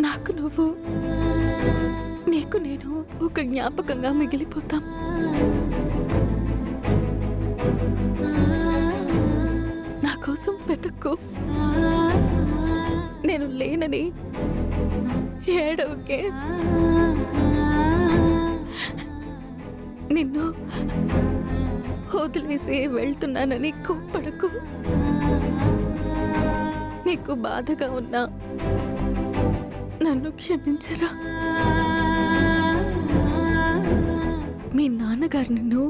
నాకు నువ్వు, నీకు నేను ఒక జ్ఞాపకంగా మిగిలిపోతాం. నా కోసం వెతక్కు. నేను లేనని ఏడవకే. నిన్ను వదిలేసి వెళ్తున్నానని కోప్పడకు. నీకు బాధగా ఉన్నా నన్ను క్షమించరా. మీ నాన్నగారు నిన్ను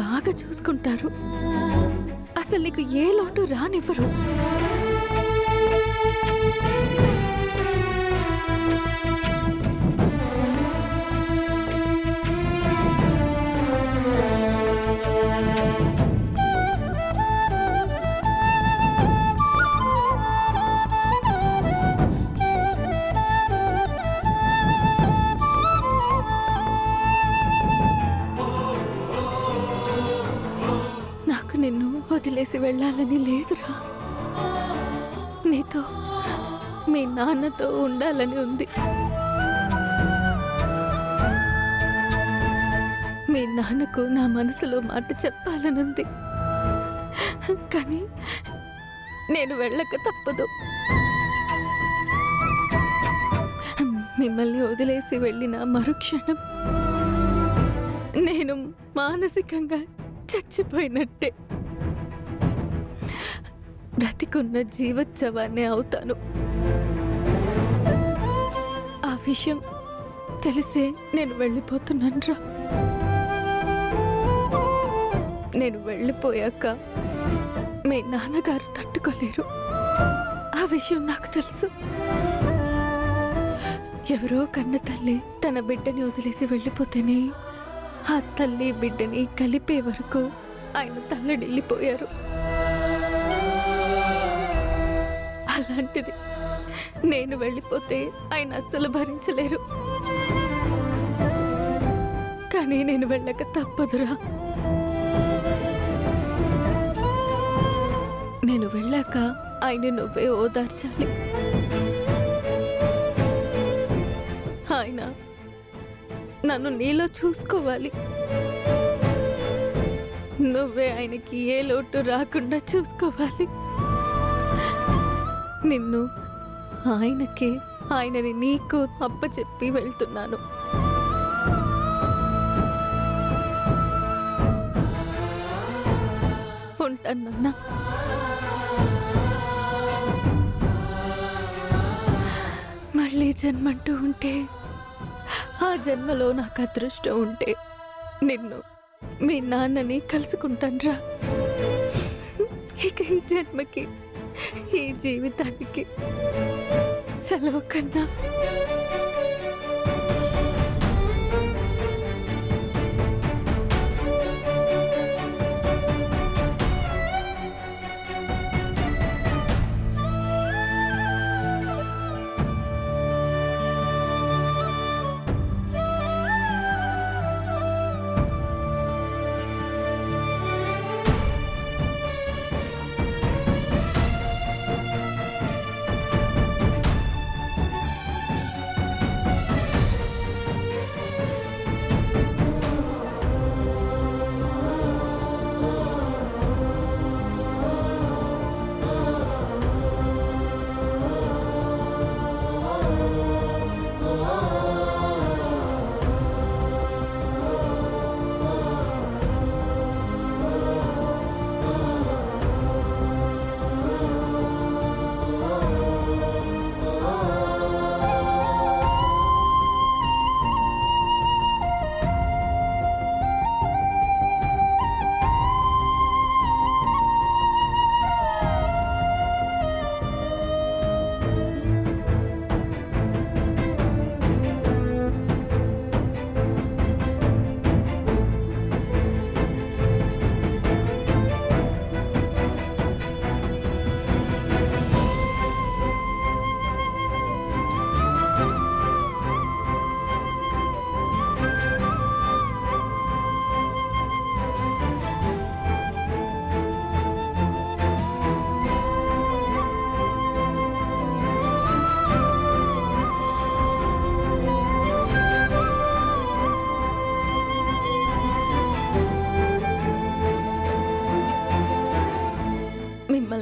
బాగా చూసుకుంటారు. అసలు నీకు ఏ లోటు రానివ్వరు. నిన్ను వదిలేసి వెళ్ళాలని లేదురా. నీతో, మీ నాన్నతో ఉండాలని ఉంది. మీ నాన్నకు నా మనసులో మాట చెప్పాలనుంది. కానీ నేను వెళ్ళక తప్పదు. మిమ్మల్ని వదిలేసి వెళ్ళిన మరుక్షణం నేను మానసికంగా చచ్చిపోయినట్టే. బ్రతికున్న జీవోత్సవాన్ని అవుతాను. ఆ విషయం తెలిసే నేను వెళ్ళిపోతున్నానురా. నేను వెళ్ళిపోయాక మీ నాన్నగారు తట్టుకోలేరు. ఆ విషయం నాకు తెలుసు. ఎవరో కన్న తల్లి తన బిడ్డని వదిలేసి వెళ్ళిపోతేనే ఆ తల్లి బిడ్డని కలిపే వరకు ఆయన తల్లడిల్లిపోయారు. అలాంటిది నేను వెళ్ళిపోతే ఆయన అస్సలు భరించలేరు. కానీ నేను వెళ్ళక తప్పదురా. నేను వెళ్ళాక ఆయన నువ్వే ఓదార్చాలి. ఆయన నన్ను నీలో చూసుకోవాలి. నువ్వే ఆయనకి ఏ లోటు రాకుండా చూసుకోవాలి. నిన్ను ఆయనకే, ఆయనని నీకు అప్పచెప్పి వెళ్తున్నాను. ఉంటానన్నా. మళ్ళీ జన్మంటూ ఉంటే, ఆ జన్మలో నాకు అదృష్టం ఉంటే నిన్ను, మీ నాన్నని కలుసుకుంటానురా. ఇక ఈ జన్మకి, ఈ జీవితానికి సెలవు కన్నా.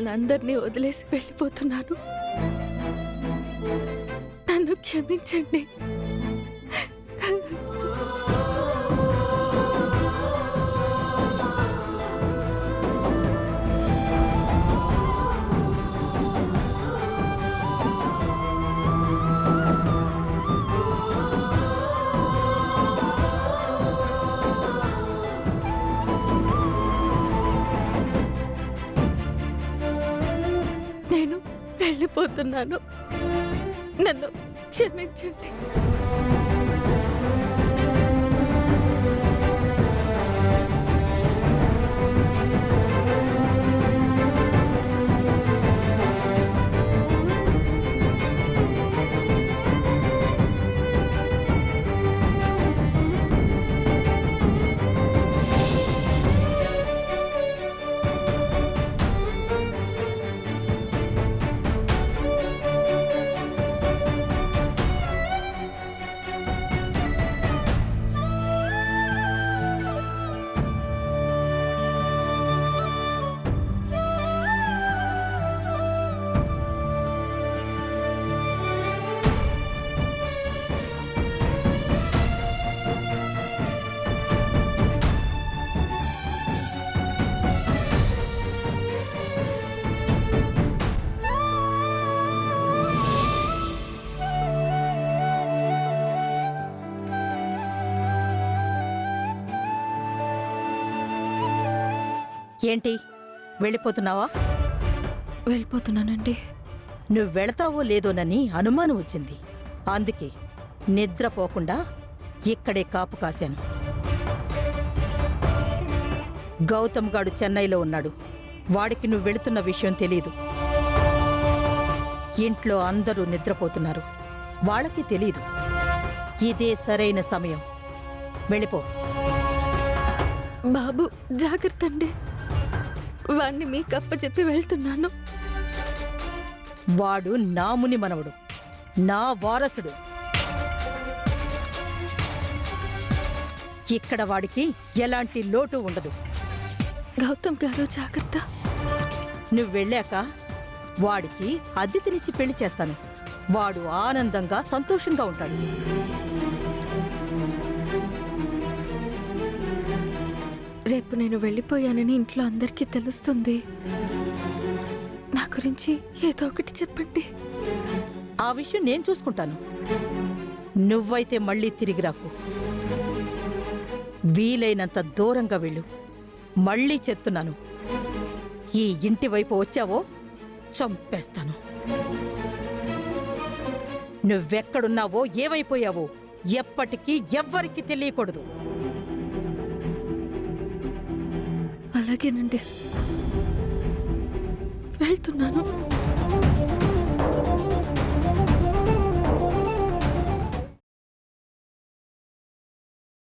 మిమ్మల్ని అందరినీ వదిలేసి వెళ్ళిపోతున్నాను. నన్ను క్షమించండి. నేను వెళ్ళిపోతున్నాను. నన్ను క్షమించండి. ఏంటి, వెళ్ళిపోతున్నావా? వెళ్ళిపోతున్నానండి. నువ్వు వెళతావో లేదోనని అనుమానం వచ్చింది. అందుకే నిద్రపోకుండా ఇక్కడే కాపు కాశాను. గౌతమ్ గాడు చెన్నైలో ఉన్నాడు. వాడికి నువ్వు వెళుతున్న విషయం తెలీదు. ఇంట్లో అందరూ నిద్రపోతున్నారు. వాళ్ళకి తెలీదు. ఇదే సరైన సమయం. వెళ్ళిపో. బాబు, జాగ్రత్త అండి. వాణ్ణి మీకు అప్పచెప్పి వెళ్తున్నాను. వాడు నా ముని మనవడు, నా వారసుడు. ఇక్కడ వాడికి ఎలాంటి లోటు ఉండదు. గౌతమ్ గారు, జాగ్రత్త. నువ్వు వెళ్ళాక వాడికి అద్దెకినిచ్చి పెళ్లి చేస్తాను. వాడు ఆనందంగా సంతోషంగా ఉంటాడు. రేపు నేను వెళ్ళిపోయానని ఇంట్లో అందరికీ తెలుస్తుంది. నా గురించి ఏదో ఒకటి చెప్పండి. ఆ విషయం నేను చూసుకుంటాను. నువ్వైతే మళ్ళీ తిరిగి రాకు. వీలైనంత దూరంగా వెళ్ళు. మళ్ళీ చెప్తున్నాను, ఈ ఇంటి వైపు వచ్చావో చంపేస్తాను. నువ్వెక్కడున్నావో, ఏమైపోయావో ఎప్పటికీ ఎవ్వరికీ తెలియకూడదు. అలాగేనండి, వెళ్తున్నాను.